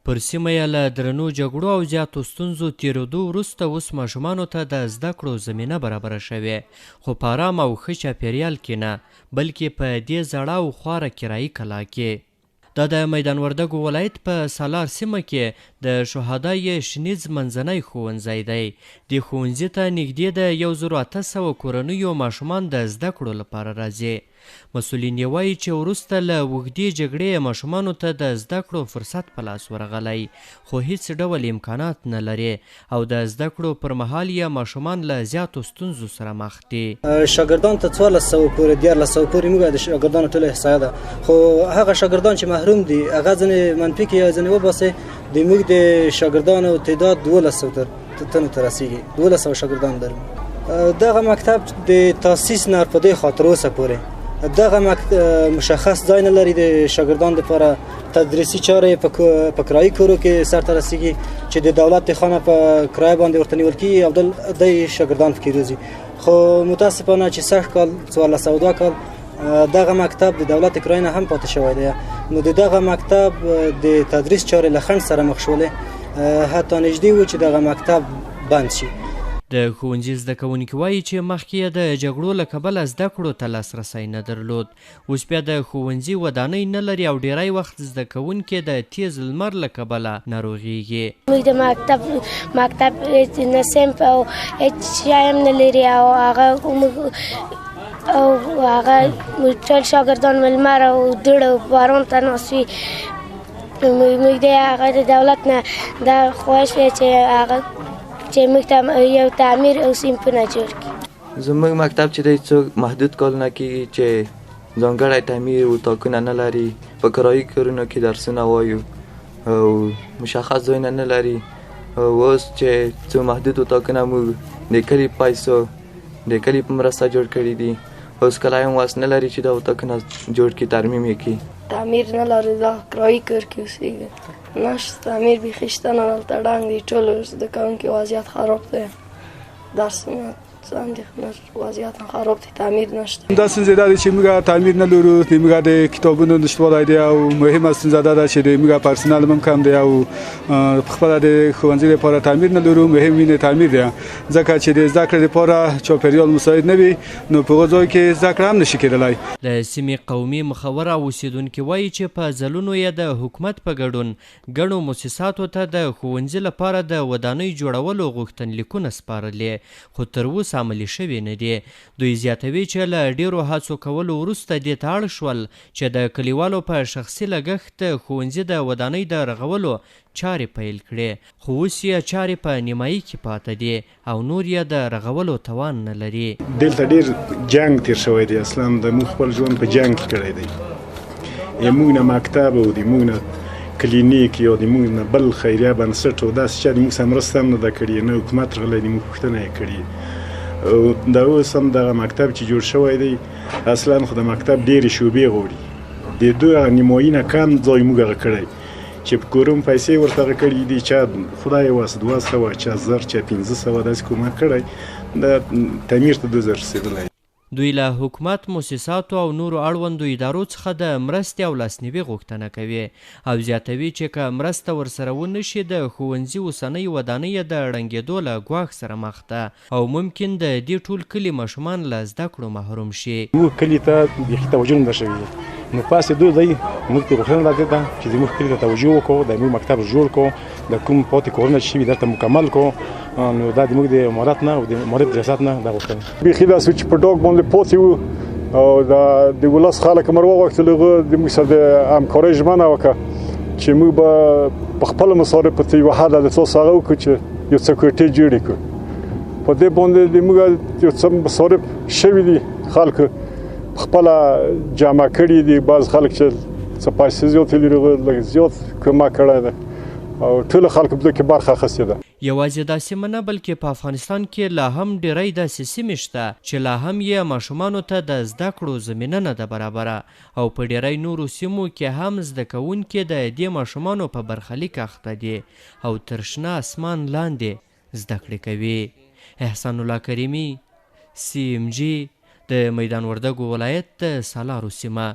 پر سیمه یې له درنو جګړو او زیاتو ستونزو تېرېدو وروسته اوس ماشومانو ته د زده کړو زمینه برابره شوې، خو په ارام او ښه چاپېریال کې نه، بلکې په دې زړه او خواره کرایي کلا کې. دا د میدان وردګو ولایت په سالار سیمه کې د شهدای شنیز منځنی ښوونځی دی. دې ښوونځي ته نږدې د 1800 کورنیو ماشومان د زده کړو لپاره راځي. مسؤلین یې وایي چې وروسته له اوږدې جګړې ماشومانو ته د زده کړو فرصت په لاس ورغلی، خو هیڅ ډول امکانات نه لري او د زده کړو پر مهال یې ماشومان له زیاتو ستونزو سره مخ دي. شاګردان ته 1400 پورې 1400 پورې موږ د شاګردانو ټوله احصایه ده، خو هغه شاګردان چې محروم دي هغه ځینې منفي کې ځینې وباسي. د موږ د شاګردانو تعداد 1200 تنو ته رسیږي، 1200 شاګردان لرو. دغه مکتب د تاسیس نه په دې خاطر اوسه پورې دغه مشخص ځای نه لري د شاګردانو لپاره. تدریسي چارې په کرایي کورو کې سرته رسیږي چې د دولت خانه په کرایه باندې ورته نیول کېږي او د شاګردان پکې روزي. خو متاسفانه چې سږ کال 1402 کال دغه مکتب د دولت کرایې نه هم پاتې شوی دی، نو د دغه مکتب د تدریس چارې له خنډ سره مخ شولې، حتی نږدې و چې دغه مکتب بند شي. د ښوونځي زده کوونکي وایي چې مخکې یې د جګړو له کبله زده کړو ته لاسرسی نه درلود، اوس بیا د ښوونځي ودانۍ نه لري او ډیری وخت زده کوونکي د تیز لمر له کبله ناروغیږي. موږ د مکتب نه صنف او هیڅ شی هم نه لري او هغه ټول شاګردان لمر او دوړ او باران ته ناست وي. موږ د هغه د دولت نه دا خواهش وی چې هغه چې موږ ته یو تعمیر او صنفونه جوړ کړي. زموږ مکتب چې دی څوک محدود کارونه کوي چې ځانګړی تعمیر او ټاکنه نه لري، په کرایي کورونو کې درسونه وایو او مشخص ځایونه نه لري. اوس چې څو محدود ټاکنه موږ د کلي پیسو د کلي په مرسته جوړ کړي دي. اوس کلی هم وس نه لري چې دا ټاکنه جوړ کړي، ترمیم یې کړي. تعمیر نه لري، دا کرایي کور کې اوسېږي، نشته تعمیر بیخي شته نه، دلته ډنګ دي، ټولو زده کوونکي وضعیت خراب دی، درسونه وضعیت خراب دی، تعمیر نشته. دا ستونزه دا ده چې موږ تعمیر نه لرو، موږ د کتابونو نشتوالی دی او مهمه ستونزه دا ده چې موږ پرسنل هم کم دی او خپله د ښوونځي لپاره تعمیر نه لرو. مهم وینې تعمیر دی، ځکه چې د زده کړې لپاره چاپېریال مساعد نه وي نو په هغه ځای کې زده کړه هم نشي کېدلی. د سیمې قومي مخوره اوسیدونکي وایي چې په ځلونو یې د حکومت په ګډون ګڼو مؤسساتو ته د ښوونځي لپاره د ودانۍ جوړولو غوښتنلیکونه سپارلې، خو تر اوسه عملي شوي نه دي. دوی زیاتوي چې له ډیرو هڅو کولو وروسته دې ته اړ شول چې د کلیوالو په شخصي لګښت ښوونځي د ودانۍ د رغولو چارې پیل کړي، خو اوس یې چارې په نیمایي کې پاته دي او نور یې د رغولو توان نه لري. دلته ډیر جنګ تیر شوی دی، اصلا د موږ خپل ژوند په جنګ کې کړی دی. موږ نه مکتب او د موږ نه کلینیک یا د موږ نه بل خیریه بنسټ او داسې چې د موږ سره مرسته هم نه ده کړې، نه حکومت راغلی د موږ پوښتنه یې کړې. دا اوس هم دغه مکتب چې جوړ شوی دی اصلا خو د مکتب ډېرې شعبې غواړي، د دوی نیمایي نه کم ځای موږ هغه کړی چې په کور هم پیسې ورته هغه کړي دي، چا خدای واسه 200 چا 1000 چا 1500 داسې کومک کړی، د تعمیر ته 2000 رسېدلی. دوی له حکومت، مؤسساتو او نورو اړوندو ادارو څخه د مرستې او لاسنیوي غوښتنه کوي او زیاتوي چې که مرسته ورسره ونه شي د ښوونځي اوسنۍ ودانۍ د ړنګېدو له ګواښ سره مخ ده او ممکن د دې ټول کلي ماشومان له زده کړو محروم شي. موږ کلي ته بیخي توجه نه ده شوې، نو پاسېدو دی موږ ته غوښتنه راځي ده چې زموږ کلي ته توجه وکړو، د موږ مکتب جوړ کړو، د کوم پاتې کورونه چې شوي دلته مکمل کړو. نو دا د موږ د امارات نه او د امارت ریاست نه دا غوښتنه بیخي داسې چې په ډاګ باندې پاتې وو او د ولس خلک مر وغوښتل هغه د موږ سره د همکارۍ ژمنه وکړه چې موږ به په خپل مصارف په یوه حد د څو هغه وکړو چې یو څه کوټې جوړې کړو. په دې باندې د موږ یو څه مصارف شوي دي، خلک خپله جمع کړي دي، بعض خلک چې څه پیسې زیاتې لري لږ زیات کومک کړی دی او ټول خلک په دې کې برخه اخیستې ده. یوازې دا سیمه نه بلکې په افغانستان کې لا هم ډیری داسې سیمې شته چې لا هم یې ماشومانو ته د زده کړو زمینه نه ده برابره او په ډیری نورو سیمو کې هم زده کوونکي د دې ماشومانو په برخلیک اخته دي او تر شنه اسمان لاندې زده کړې کوي. احسان الله کریمي، CMG، د میدان وردګو ولایت د سالارو سیمه.